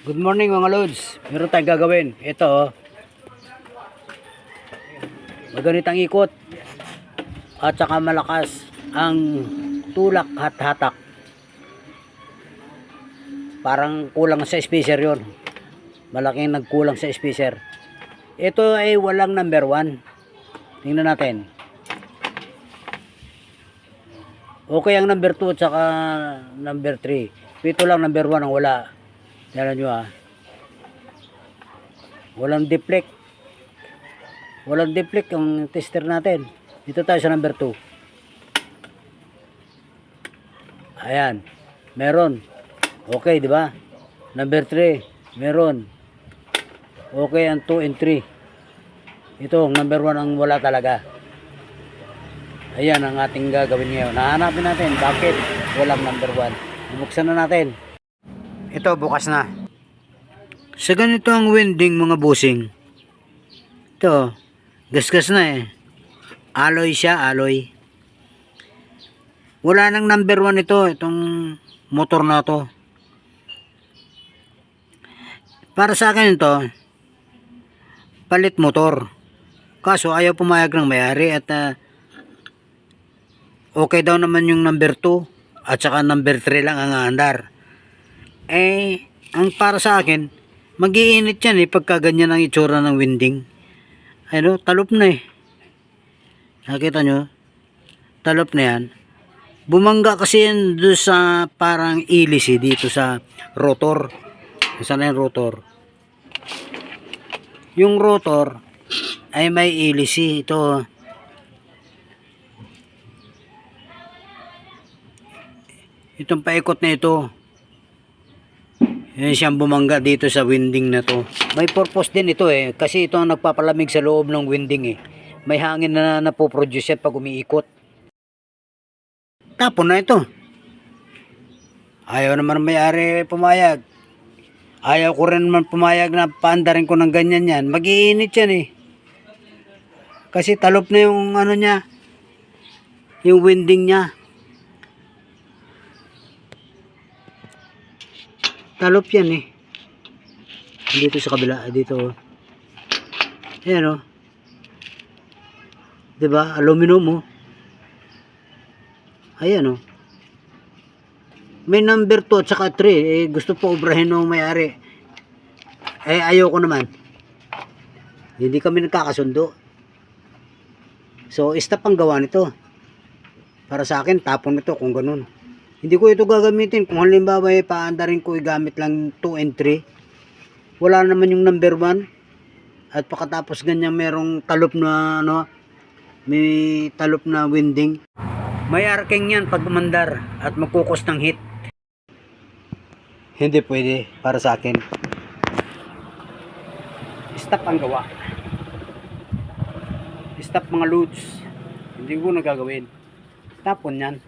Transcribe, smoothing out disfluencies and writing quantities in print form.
Good morning mga lods. Meron tayong gagawin. Ito oh. Maganitang ikot. At saka malakas ang tulak at hatak. Parang kulang sa spacer yon. Malaking nagkulang sa spacer. Ito ay walang number 1. Tingnan natin. Okay ang number 2 at saka number 3. Ito lang number 1 ang wala. Tingnan nyo ah. Walang deflect. Walang deflect ang tester natin. Dito tayo sa number 2. Ayan. Meron. Okay, di ba? Number 3. Meron. Okay ang 2 and 3. Ito, number 1 ang wala talaga. Ayan ang ating gagawin ngayon. Nahanapin natin bakit walang number 1. Bubuksan na natin. Ito, bukas na. Sa ganito ang winding mga busing. Ito, gasgas na eh. Alloy siya, alloy. Wala nang number 1 ito, itong motor na to. Para sa akin ito, palit motor. Kaso ayaw pumayag ng may-ari at okay daw naman yung number 2 at saka number 3 lang ang aandar. Eh, ang para sa akin, mag-iinit yan eh pagka ganyan ang itsura ng winding. Ano, talop na eh. Nakita nyo? Talop na yan. Bumangga kasi yan doon sa parang ilis eh, dito sa rotor. Saan na yung rotor? Yung rotor ay may ilis eh. Ito. Itong paikot na ito. Yan siyang bumangga dito sa winding na to. May purpose din ito eh. Kasi ito ang nagpapalamig sa loob ng winding eh. May hangin na napoproduce yan pag umiikot. Tapon na ito. Ayaw naman may-ari pumayag. Ayaw ko rin naman pumayag na paandarin ko ng ganyan yan. Mag-iinit yan eh. Kasi talop na yung ano niya. Yung winding niya. Talop yan eh. Dito sa kabila. Dito. Ayan o. Diba? Aluminum o. Ayan o. May number 2 at saka 3. Eh, gusto po obrahin ng may-ari. Eh, ayoko naman. Hindi kami nagkakasundo. So, stop ang gawa nito. Para sa akin, tapon nito kung ganun. Hindi ko ito gagamitin. Kung halimbawa paandarin ko gamit lang 2 and 3. Wala naman yung number 1. At pagkatapos ganyan merong talop na ano, may talop na winding. May arcing yan pag umandar at magkukos ng heat. Hindi pwede para sa akin. Stop ang gawa. Stop mga loads. Hindi ko nagagawin. Tapon yan.